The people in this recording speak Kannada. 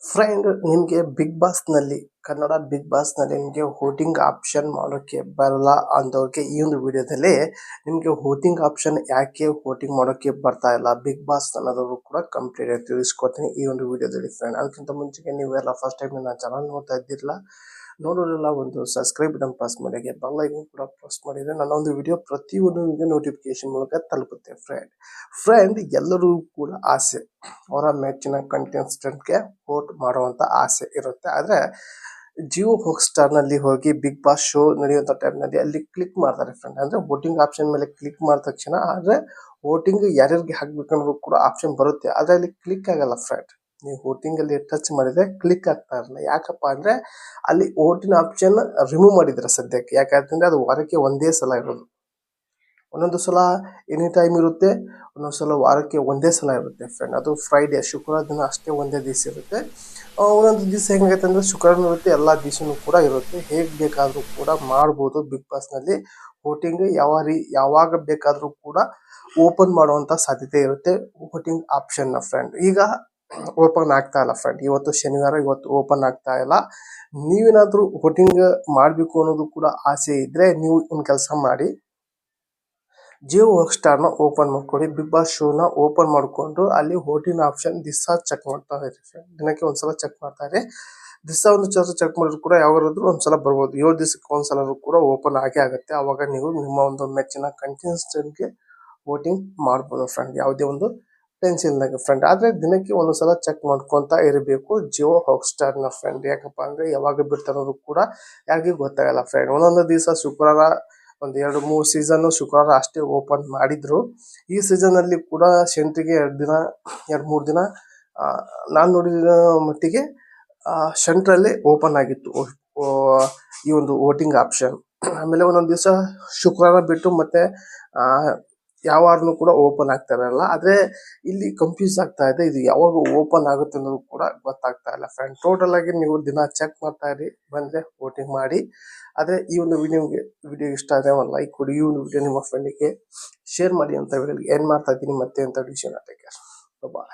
ಫ್ರೆಂಡ್, ನಿಮಗೆ ಬಿಗ್ ಬಾಸ್ನಲ್ಲಿ ಕನ್ನಡ ಬಿಗ್ ಬಾಸ್ನಲ್ಲಿ ನಿಮಗೆ ವೋಟಿಂಗ್ ಆಪ್ಷನ್ ಮಾಡೋಕ್ಕೆ ಬರಲ್ಲ ಅಂದವ್ರಿಗೆ ಈ ಒಂದು ವಿಡಿಯೋದಲ್ಲಿ ನಿಮಗೆ ವೋಟಿಂಗ್ ಆಪ್ಷನ್ ಯಾಕೆ ವೋಟಿಂಗ್ ಮಾಡೋಕ್ಕೆ ಬರ್ತಾ ಇಲ್ಲ ಬಿಗ್ ಬಾಸ್ ಅನ್ನೋದು ಕೂಡ ಕಂಪ್ಲೀಟ್ ಆಗಿ ತಿಳಿಸ್ಕೊಡ್ತೀನಿ ಈ ಒಂದು ವಿಡಿಯೋದಲ್ಲಿ ಫ್ರೆಂಡ್. ಅದಕ್ಕಿಂತ ಮುಂಚೆಗೆ ನೀವೆಲ್ಲ ಫಸ್ಟ್ ಟೈಮ್ ನನ್ನ ಚಾನಲ್ ನೋಡ್ತಾ ಇದ್ದಿರಲ್ಲ, ನೋಡೋರೆಲ್ಲ ಒಂದು ಸಬ್ಸ್ಕ್ರೈಬ್ ಬಟನ್ ಪ್ರೆಸ್ ಮಾಡಿ, ಬೆಲ್ ಐಕಾನ್ ಕೂಡ ಪ್ರೆಸ್ ಮಾಡಿದರೆ ನನ್ನ ಒಂದು ವಿಡಿಯೋ ಪ್ರತಿಯೊಂದು ನಿಮಗೆ ನೋಟಿಫಿಕೇಶನ್ ಮೂಲಕ ತಲುಪುತ್ತೆ ಫ್ರೆಂಡ್. ಎಲ್ಲರೂ ಕೂಡ ಆಸೆ ಅವರ ಮೆಚ್ಚಿನ ಕಂಟೆಸ್ಟೆಂಟ್ಗೆ ವೋಟ್ ಮಾಡುವಂತ ಆಸೆ ಇರುತ್ತೆ. ಆದರೆ ಜಿಯೋ ನಲ್ಲಿ ಹೋಗಿ ಬಿಗ್ ಬಾಸ್ ಶೋ ನಡೆಯುವಂಥ ಟೈಮ್ನಲ್ಲಿ ಅಲ್ಲಿ ಕ್ಲಿಕ್ ಮಾಡ್ತಾರೆ ಫ್ರೆಂಡ್. ಅಂದರೆ ವೋಟಿಂಗ್ ಆಪ್ಷನ್ ಮೇಲೆ ಕ್ಲಿಕ್ ಮಾಡಿದ ತಕ್ಷಣ ಆದರೆ ವೋಟಿಂಗ್ ಯಾರ್ಯಾರಿಗೆ ಹಾಕ್ಬೇಕು ಅನ್ನೋದು ಕೂಡ ಆಪ್ಷನ್ ಬರುತ್ತೆ. ಆದರೆ ಅಲ್ಲಿ ಕ್ಲಿಕ್ ಆಗಲ್ಲ ಫ್ರೆಂಡ್. ನೀವು ವೋಟಿಂಗ್ ಅಲ್ಲಿ ಟಚ್ ಮಾಡಿದ್ರೆ ಕ್ಲಿಕ್ ಆಗ್ತಾ ಇರಲ್ಲ. ಯಾಕಪ್ಪ ಅಂದರೆ ಅಲ್ಲಿ ವೋಟಿನ ಆಪ್ಷನ್ ರಿಮೂವ್ ಮಾಡಿದ್ರೆ ಸದ್ಯಕ್ಕೆ. ಯಾಕಂತಂದರೆ ಅದು ವಾರಕ್ಕೆ ಒಂದೇ ಸಲ ಇರೋದು. ಒಂದೊಂದು ಸಲ ಎನಿ ಟೈಮ್ ಇರುತ್ತೆ, ಒಂದೊಂದು ಸಲ ವಾರಕ್ಕೆ ಒಂದೇ ಸಲ ಇರುತ್ತೆ ಫ್ರೆಂಡ್. ಅದು ಫ್ರೈಡೇ, ಶುಕ್ರವಾರ ದಿನ ಅಷ್ಟೇ ಒಂದೇ ದಿವಸ ಇರುತ್ತೆ. ಒಂದೊಂದು ದಿವಸ ಹೆಂಗೈತೆ ಅಂದರೆ ಶುಕ್ರವಾರ ಇರುತ್ತೆ, ಎಲ್ಲ ದಿವಸನೂ ಕೂಡ ಇರುತ್ತೆ. ಹೇಗೆ ಬೇಕಾದರೂ ಕೂಡ ಮಾಡ್ಬೋದು ಬಿಗ್ ಬಾಸ್ನಲ್ಲಿ ವೋಟಿಂಗ್. ಯಾವಾಗ ಬೇಕಾದರೂ ಕೂಡ ಓಪನ್ ಮಾಡುವಂಥ ಸಾಧ್ಯತೆ ಇರುತ್ತೆ ವೋಟಿಂಗ್ ಆಪ್ಷನ್ನ ಫ್ರೆಂಡ್. ಈಗ ಓಪನ್ ಆಗ್ತಾ ಇಲ್ಲ ಫ್ರೆಂಡ್. ಇವತ್ತು ಶನಿವಾರ, ಇವತ್ತು ಓಪನ್ ಆಗ್ತಾ ಇಲ್ಲ. ನೀವೇನಾದರೂ ವೋಟಿಂಗ್ ಮಾಡಬೇಕು ಅನ್ನೋದು ಕೂಡ ಆಸೆ ಇದ್ದರೆ ನೀವು ಒಂದು ಕೆಲಸ ಮಾಡಿ, ಜಿಯೋ ಹಾಟ್‌ಸ್ಟಾರ್‌ನ ಓಪನ್ ಮಾಡ್ಕೊಳ್ಳಿ. ಬಿಗ್ ಬಾಸ್ ಶೋನ ಓಪನ್ ಮಾಡಿಕೊಂಡು ಅಲ್ಲಿ ವೋಟಿಂಗ್ ಆಪ್ಷನ್ ದಿವಸ ಚೆಕ್ ಮಾಡ್ತಾ ಇರಿ ಫ್ರೆಂಡ್. ದಿನಕ್ಕೆ ಒಂದ್ಸಲ ಚೆಕ್ ಮಾಡ್ತಾ ಇರಿ. ದಿವಸ ಒಂದು ಚೆಕ್ ಮಾಡಿದ್ರು ಕೂಡ ಯಾವಾಗಾದ್ರೂ ಒಂದ್ಸಲ ಬರ್ಬೋದು. 7 ದಿವಸಕ್ಕೆ ಒಂದ್ಸಲ ಕೂಡ ಓಪನ್ ಆಗೇ ಆಗುತ್ತೆ. ಆವಾಗ ನೀವು ನಿಮ್ಮ ಒಂದು ಮೆಚ್ಚಿನ ಕಂಟೆಸ್ಟೆಂಟ್ಗೆ ವೋಟಿಂಗ್ ಮಾಡ್ಬೋದು ಫ್ರೆಂಡ್. ಯಾವುದೇ ಒಂದು ಟೆನ್ಷನ್ ಇಲ್ದಂಗೆ ಫ್ರೆಂಡ್. ಆದರೆ ದಿನಕ್ಕೆ ಒಂದೊಂದ್ಸಲ ಚೆಕ್ ಮಾಡ್ಕೊತಾ ಇರಬೇಕು ಜಿಯೋ ಹಾಟ್‌ಸ್ಟಾರ್‌ನ ಫ್ರೆಂಡ್. ಯಾಕಪ್ಪ ಅಂದರೆ ಯಾವಾಗ ಬಿಡ್ತಾರೋದು ಕೂಡ ಯಾರಿಗೂ ಗೊತ್ತಾಗಲ್ಲ ಫ್ರೆಂಡ್. ಒಂದೊಂದು ದಿವಸ ಶುಕ್ರವಾರ ಒಂದು 2-3 ಸೀಸನ್ನು ಶುಕ್ರವಾರ ಅಷ್ಟೇ ಓಪನ್ ಮಾಡಿದ್ರು. ಈ ಸೀಸನಲ್ಲಿ ಕೂಡ ಸೆಂಟ್ರಿಗೆ 2-3 ದಿನ ನಾನು ನೋಡಿದ ಮಟ್ಟಿಗೆ ಸೆಂಟ್ರಲ್ಲೇ ಓಪನ್ ಆಗಿತ್ತು ಈ ಒಂದು ವೋಟಿಂಗ್ ಆಪ್ಷನ್. ಆಮೇಲೆ ಒಂದೊಂದು ದಿವಸ ಶುಕ್ರವಾರ ಬಿಟ್ಟು ಮತ್ತೆ ಯಾವ ವಾರನೂ ಕೂಡ ಓಪನ್ ಆಗ್ತಾ ಇರಲ್ಲ. ಆದರೆ ಇಲ್ಲಿ ಕನ್ಫ್ಯೂಸ್ ಆಗ್ತಾ ಇದೆ, ಇದು ಯಾವಾಗ ಓಪನ್ ಆಗುತ್ತೆ ಅನ್ನೋದು ಕೂಡ ಗೊತ್ತಾಗ್ತಾ ಇಲ್ಲ ಫ್ರೆಂಡ್. ಟೋಟಲ್ ಆಗಿ ನೀವು ದಿನ ಚೆಕ್ ಮಾಡ್ತಾ ಇರಿ, ಬಂದರೆ ವೋಟಿಂಗ್ ಮಾಡಿ. ಆದರೆ ಈ ಒಂದು ವಿಡಿಯೋ ಇಷ್ಟ ಆದರೆ ಒಂದು ಲೈಕ್ ಕೊಡಿ. ಈ ಒಂದು ವಿಡಿಯೋ ನಿಮ್ಮ ಫ್ರೆಂಡಿಗೆ ಶೇರ್ ಮಾಡಿ ಅಂತ ಹೇಳಿ ಏನು ಮಾಡ್ತಾ ಇದ್ದೀನಿ ಮತ್ತೆ ಅಂತ ವಿಷಯನ. ಟೇಕ್ ಕೇರ್, ಬಾಯ್.